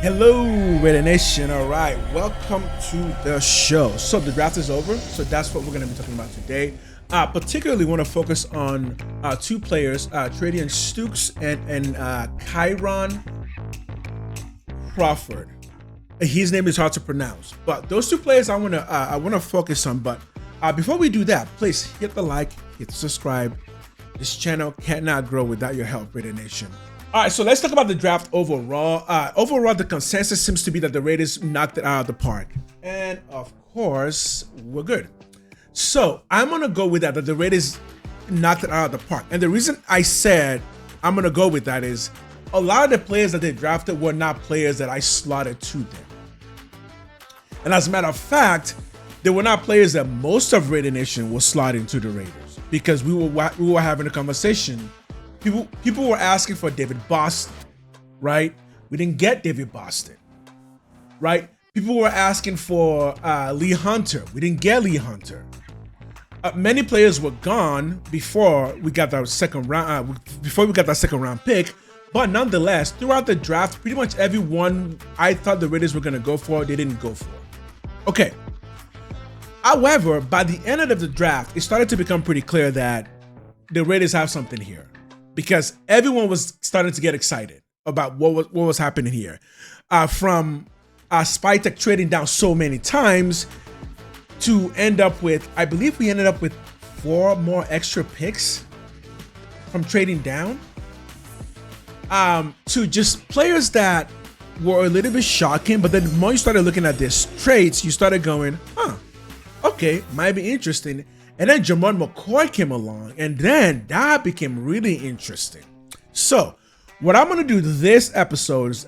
Hello, Raider Nation. All right, welcome to the show. So the draft is over, so that's what we're going to be talking about today. Particularly want to focus on two players, Treydan Stukes and Kyron Crawford. His name is hard to pronounce, but those two players I want to focus on. But before we do that, please hit the like, hit the subscribe. This channel cannot grow without your help, Raider Nation. All right, so let's talk about the draft overall. Overall, the consensus seems to be that the Raiders knocked it out of the park. And of course, we're good. So I'm going to go with that the Raiders knocked it out of the park. And the reason I said I'm going to go with that is a lot of the players that they drafted were not players that I slotted to them. And as a matter of fact, they were not players that most of Raider Nation was slotting to the Raiders, because we were having a conversation. People were asking for David Boston, right? We didn't get David Boston, right? People were asking for Lee Hunter. We didn't get Lee Hunter. Many players were gone before we got that second round. Before we got that second round pick, but nonetheless, throughout the draft, pretty much everyone I thought the Raiders were going to go for, they didn't go for. Okay. However, by the end of the draft, it started to become pretty clear that the Raiders have something here, because everyone was starting to get excited about what was happening here. From Spytek trading down so many times to end up with, I believe we ended up with 4 more extra picks from trading down, to just players that were a little bit shocking. But then the more you started looking at their traits, you started going, okay, might be interesting. And then Jamon McCoy came along, and then that became really interesting. So what I'm going to do this episode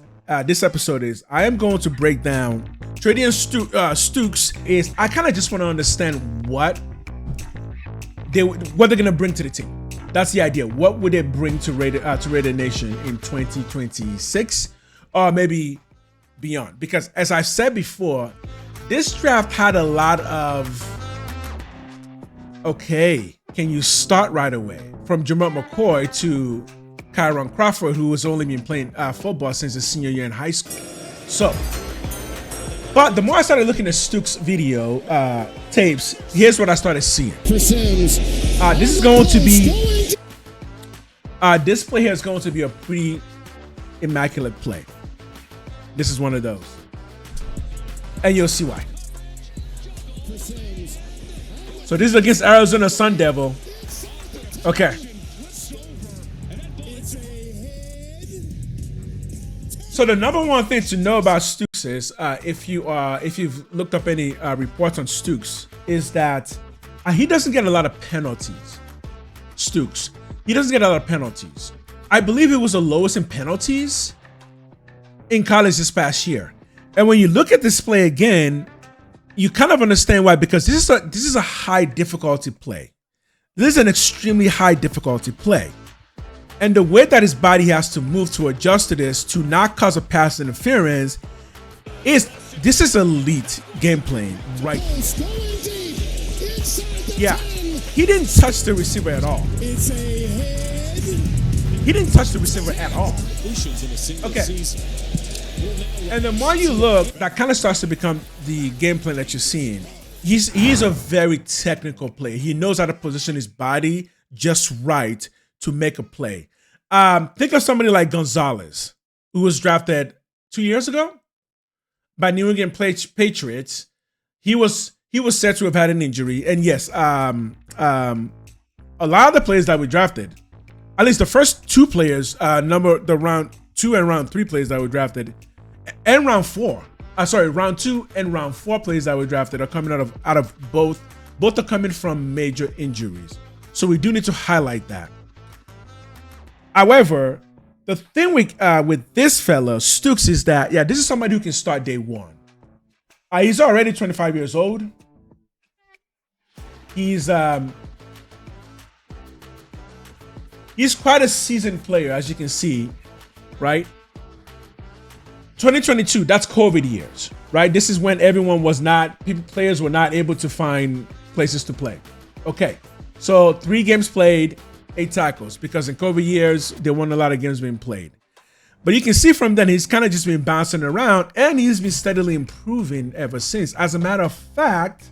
is I am going to break down Treydan Stukes. Is I kind of just want to understand what they're going to bring to the team. That's the idea. What would they bring to Raider Nation in 2026, or maybe beyond? Because as I've said before, this draft had a lot of, okay, can you start right away? From Jamon McCoy to Kyron Crawford, who has only been playing football since his senior year in high school. So, but the more I started looking at Stukes' video tapes, here's what I started seeing. This is going to be, this play here is going to be a pretty immaculate play. This is one of those. And you'll see why. So this is against Arizona Sun Devil. Okay. So the number one thing to know about Stukes is, if you've looked up any reports on Stukes, is that he doesn't get a lot of penalties. Stukes, he doesn't get a lot of penalties. I believe it was the lowest in penalties in college this past year. And when you look at this play again, you kind of understand why, because this is a high difficulty play. This is an extremely high difficulty play. And the way that his body has to move to adjust to this, to not cause a pass interference, this is elite game playing, right? Yeah, he didn't touch the receiver at all. He didn't touch the receiver at all. Okay. And the more you look, that kind of starts to become the game plan that you're seeing. He's a very technical player. He knows how to position his body just right to make a play. Think of somebody like Gonzalez, who was drafted 2 years ago by New England Patriots. He was said to have had an injury, and yes, a lot of the players that we drafted, at least the first 2 players, the round 2 and round 3 players that were drafted, and round 2 and round 4 players that were drafted are coming out of both are coming from major injuries. So we do need to highlight that. However, the thing with this fella Stukes is that, yeah, this is somebody who can start day one. He's already 25 years old. He's quite a seasoned player, as you can see, right? 2022, that's COVID years, right? This is when players were not able to find places to play. Okay, so 3 games played, 8 tackles, because in COVID years, there weren't a lot of games being played. But you can see from then he's kind of just been bouncing around, and he's been steadily improving ever since. As a matter of fact,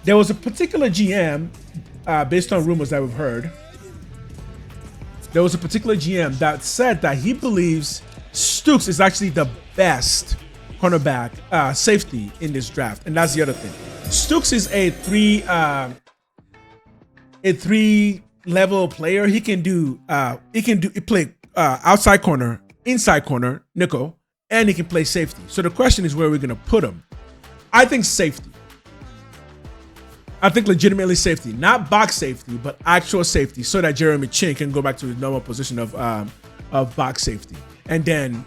there was a particular GM, based on rumors that we've heard, there was a particular GM that said that he believes Stukes is actually the best cornerback safety in this draft. And that's the other thing. Stukes is a three level player. He can play outside corner, inside corner, nickel, and he can play safety. So the question is where we're going to put him. I think safety. I think legitimately safety, not box safety, but actual safety, so that Jeremy Chin can go back to his normal position of box safety, and then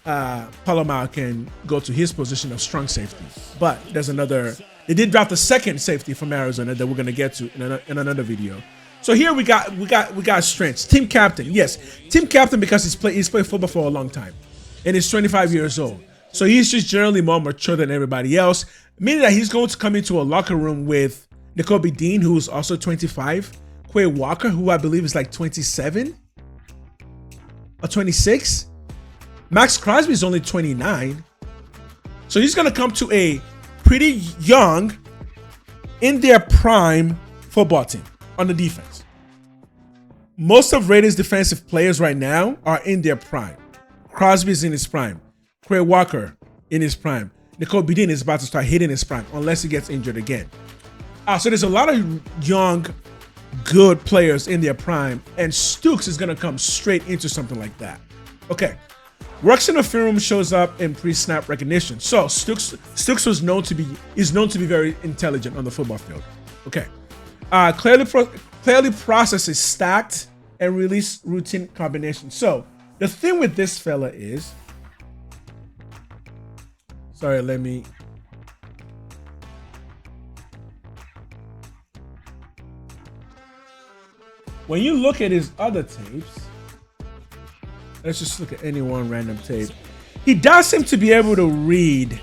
Palomar can go to his position of strong safety. But there's another. They did draft a second safety from Arizona that we're gonna get to in another video. So here we got strengths. Team captain, yes, team captain because he's played football for a long time, and he's 25 years old. So he's just generally more mature than everybody else, meaning that he's going to come into a locker room with Nakobe Dean, who's also 25, Quay Walker, who I believe is like 27 or 26. Max Crosby is only 29. So he's going to come to a pretty young, in their prime football team on the defense. Most of Raiders defensive players right now are in their prime. Crosby is in his prime. Quay Walker in his prime. Nakobe Dean is about to start hitting his prime unless he gets injured again. So there's a lot of young, good players in their prime, and Stukes is gonna come straight into something like that. Okay, Ruxin Afirum shows up in pre-snap recognition. So Stukes is known to be very intelligent on the football field. Okay, clearly processes stacked and release routine combinations. So the thing with this fella is, sorry, let me. When you look at his other tapes, let's just look at any one random tape. He does seem to be able to read.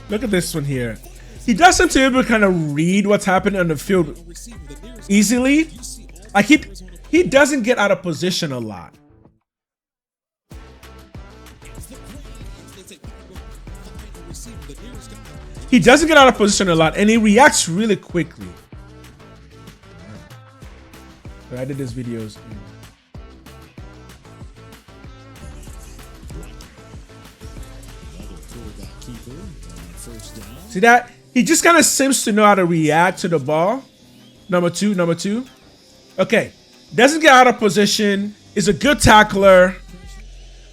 Look at this one here. He does seem to be able to kind of read what's happening on the field easily. Like he doesn't get out of position a lot. He doesn't get out of position a lot, and he reacts really quickly. I did these videos. See that? He just kind of seems to know how to react to the ball. Number two. Okay. Doesn't get out of position. Is a good tackler.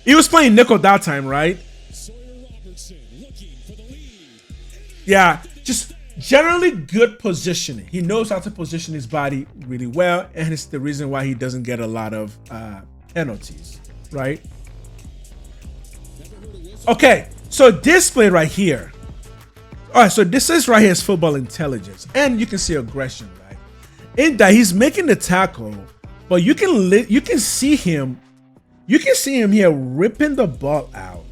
He was playing nickel that time, right? Yeah. Just generally good positioning. He knows how to position his body really well, and it's the reason why he doesn't get a lot of penalties, right? Okay, so this play right here. All right, so this is right here is football intelligence, and you can see aggression, right? In that he's making the tackle, but you can see him here ripping the ball out.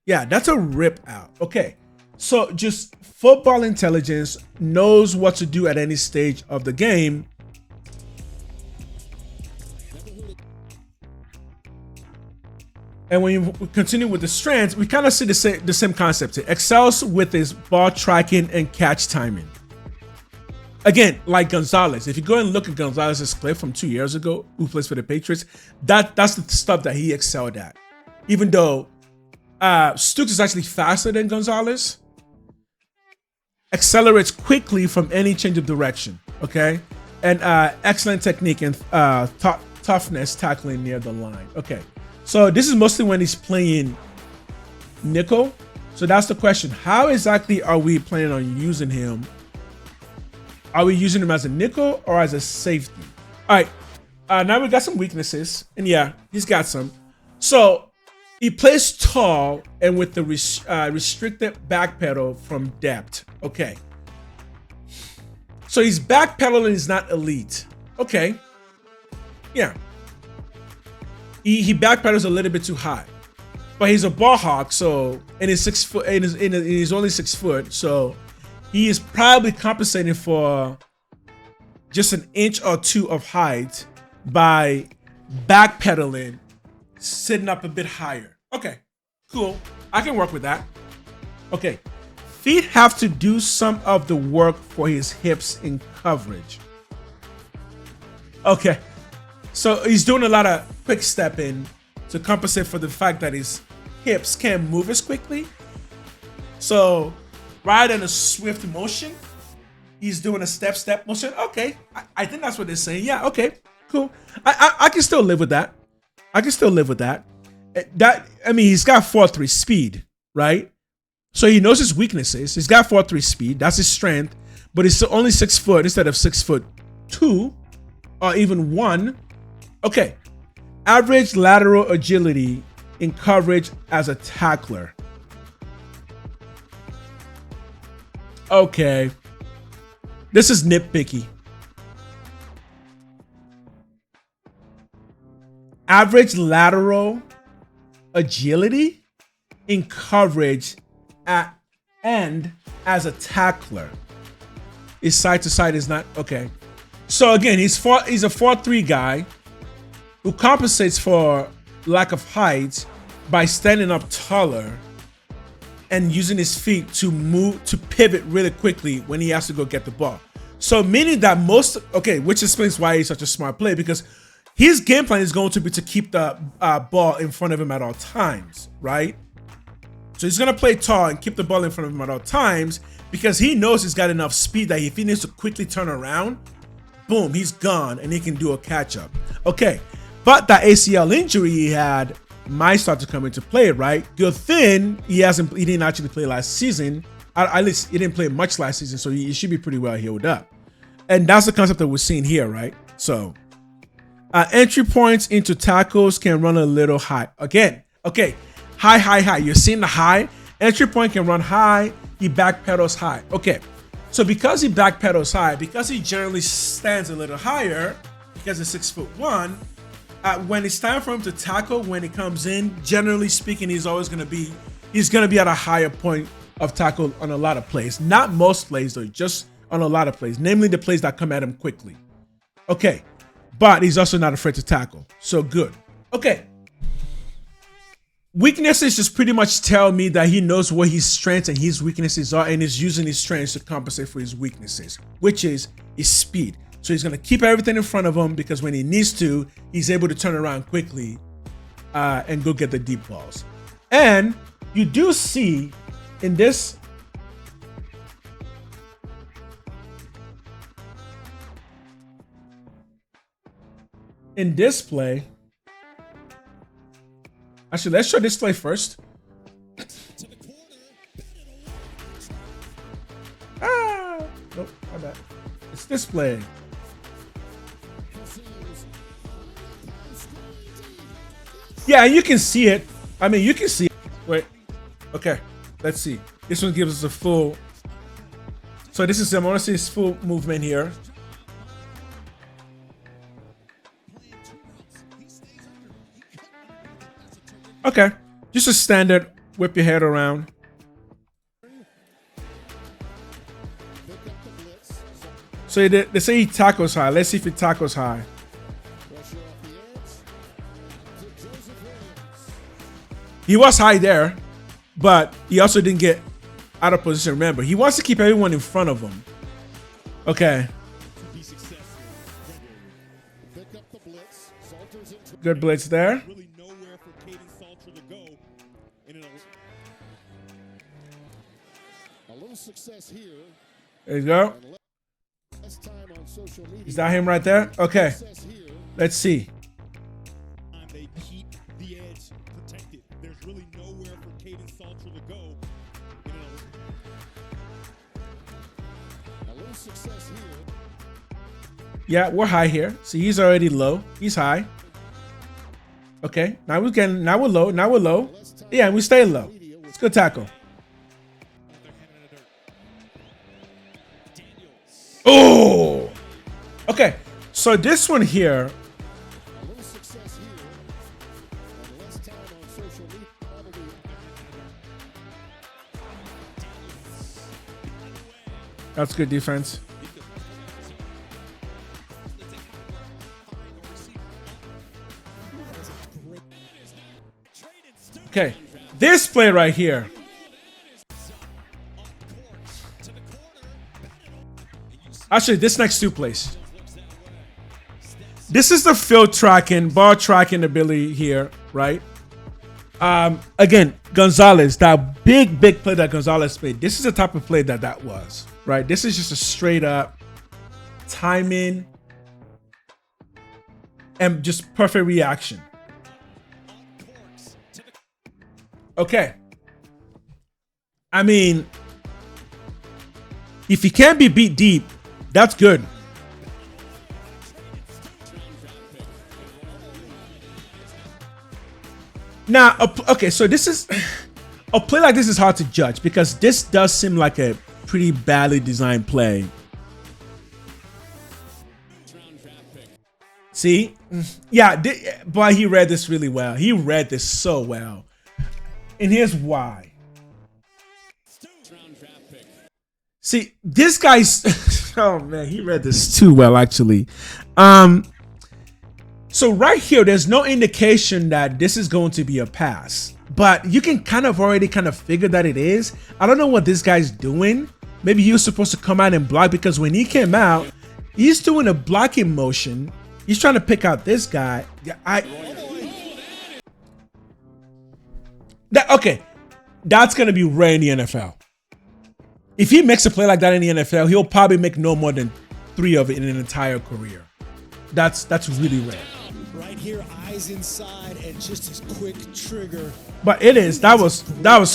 Yeah, that's a rip out. Okay. So just football intelligence, knows what to do at any stage of the game. And when you continue with the strengths, we kind of see the same concept here. Excels with his ball tracking and catch timing. Again, like Gonzalez. If you go and look at Gonzalez's clip from 2 years ago, who plays for the Patriots, that's the stuff that he excelled at. Even though Stukes is actually faster than Gonzalez, accelerates quickly from any change of direction, okay? And excellent technique and toughness tackling near the line. Okay, so this is mostly when he's playing nickel. So that's the question. How exactly are we planning on using him? Are we using him as a nickel or as a safety? All right, now we got some weaknesses. And yeah, he's got some. So he plays tall and with the restricted back pedal from depth. Okay. So his back pedaling is not elite. Okay. Yeah. He back pedals a little bit too high. But he's a ball hawk, so and he's 6 foot and he's only 6 foot, so he is probably compensating for just an inch or two of height by backpedaling, sitting up a bit higher. Okay, cool. I can work with that. Okay, feet have to do some of the work for his hips in coverage. Okay, so he's doing a lot of quick stepping to compensate for the fact that his hips can't move as quickly. So rather than a swift motion, he's doing a step motion. Okay, I think that's what they're saying. Yeah, okay, cool. I can still live with that. I can still live with that. I mean, he's got 4.3 speed, right? So he knows his weaknesses. He's got 4.3 speed. That's his strength. But he's only 6 foot instead of 6'2" or even 1. Okay. Average lateral agility in coverage as a tackler. Okay. This is nitpicky. Average lateral agility in coverage and as a tackler. His side to side is not okay. So again, he's a 4.3 guy who compensates for lack of height by standing up taller and using his feet to pivot really quickly when he has to go get the ball. So meaning that which explains why he's such a smart player, because his game plan is going to be to keep the ball in front of him at all times, right? So he's going to play tall and keep the ball in front of him at all times because he knows he's got enough speed that if he needs to quickly turn around, boom, he's gone and he can do a catch up. Okay, but that ACL injury he had might start to come into play, right? Good thing he didn't actually play last season. At least he didn't play much last season, so he should be pretty well healed up. And that's the concept that we're seeing here, right? So entry points into tackles can run a little high. Again, okay, high. You're seeing the high. Entry point can run high. He backpedals high. Okay, so because he backpedals high, because he generally stands a little higher, because he's 6'1", when it's time for him to tackle, when he comes in, generally speaking, he's gonna be at a higher point of tackle on a lot of plays. Not most plays though, just on a lot of plays, namely the plays that come at him quickly. Okay, but he's also not afraid to tackle. So good. Okay. Weaknesses just pretty much tell me that he knows what his strengths and his weaknesses are and is using his strengths to compensate for his weaknesses, which is his speed. So he's going to keep everything in front of him because when he needs to, he's able to turn around quickly and go get the deep balls. And you do see in this play, actually, let's show this play first. Nope, my bad. It's this play. Yeah, you can see it. I mean, you can see it. Wait. Okay, let's see. This one gives us a full. So this is him. I want to see his full movement here. Okay, just a standard whip your head around. So they say he tackles high. Let's see if he tackles high. He was high there, but he also didn't get out of position. Remember, he wants to keep everyone in front of him. Okay. Good blitz there. There you go. Is that him right there? Okay. Let's see. They keep the edge protected. There's really nowhere for Caden Salter to go. A little success here. Yeah, we're high here. See, he's already low. He's high. Okay. Now we're low. Now we're low. Yeah, we stay low. It's a good tackle. Oh, okay. So this one here. That's good defense. Okay, this play right here. Actually, this next two plays. This is the field tracking, ball tracking ability here, right? Again, Gonzalez, that big play that Gonzalez made. This is the type of play that was, right? This is just a straight up timing and just perfect reaction. Okay. I mean, if he can't be beat deep, that's good. Now, okay, so this is a play like this is hard to judge because this does seem like a pretty badly designed play. See? Yeah, boy, he read this really well. He read this so well. And here's why. See, this guy's oh man, he read this too well actually. So right here, there's no indication that this is going to be a pass, but you can already figure that it is. I don't know what this guy's doing. Maybe he was supposed to come out and block because when he came out, he's doing a blocking motion. He's trying to pick out this guy. Okay, that's gonna be rare in the NFL. If he makes a play like that in the NFL, he'll probably make no more than 3 of it in an entire career. That's really rare. Right here, eyes inside, and just his quick trigger. But it is. That was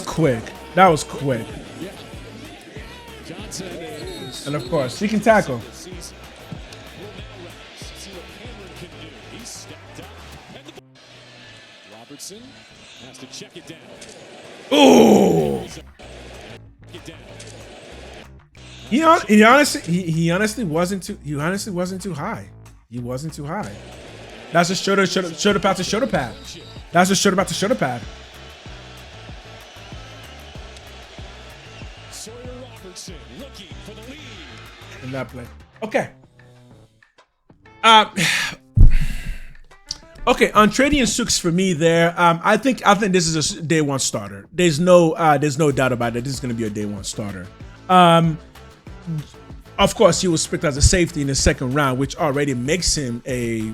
quick. That was quick. And of course, he can tackle. Robertson has to check it down. Ooh. He honestly wasn't too high. He wasn't too high. That's a shoulder pad to shoulder pad. That's a shoulder pad to shoulder pad. Sawyer Robertson looking for the lead. In that play. Okay. Okay, on Treydan Stukes for me there. I think this is a day one starter. There's no doubt about it. This is gonna be a day one starter. Of course, he was picked as a safety in the second round, which already makes him a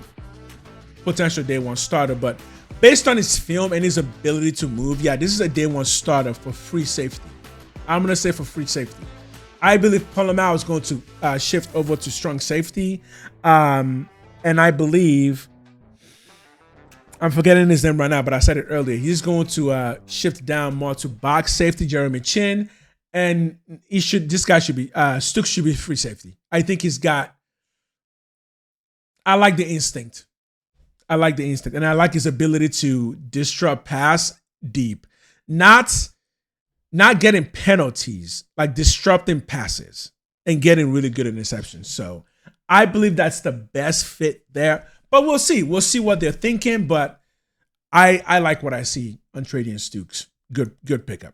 potential day one starter. But based on his film and his ability to move, yeah, this is a day one starter for free safety. I'm gonna say for free safety. I believe Polamalu is going to shift over to strong safety, and I believe I'm forgetting his name right now, but I said it earlier. He's going to shift down more to box safety, Jeremy Chin. And Stukes should be free safety. I think I like the instinct. And I like his ability to disrupt pass deep. Not getting penalties, like disrupting passes and getting really good interceptions. So I believe that's the best fit there. But we'll see. We'll see what they're thinking. But I like what I see on Treydan Stukes. Good pickup.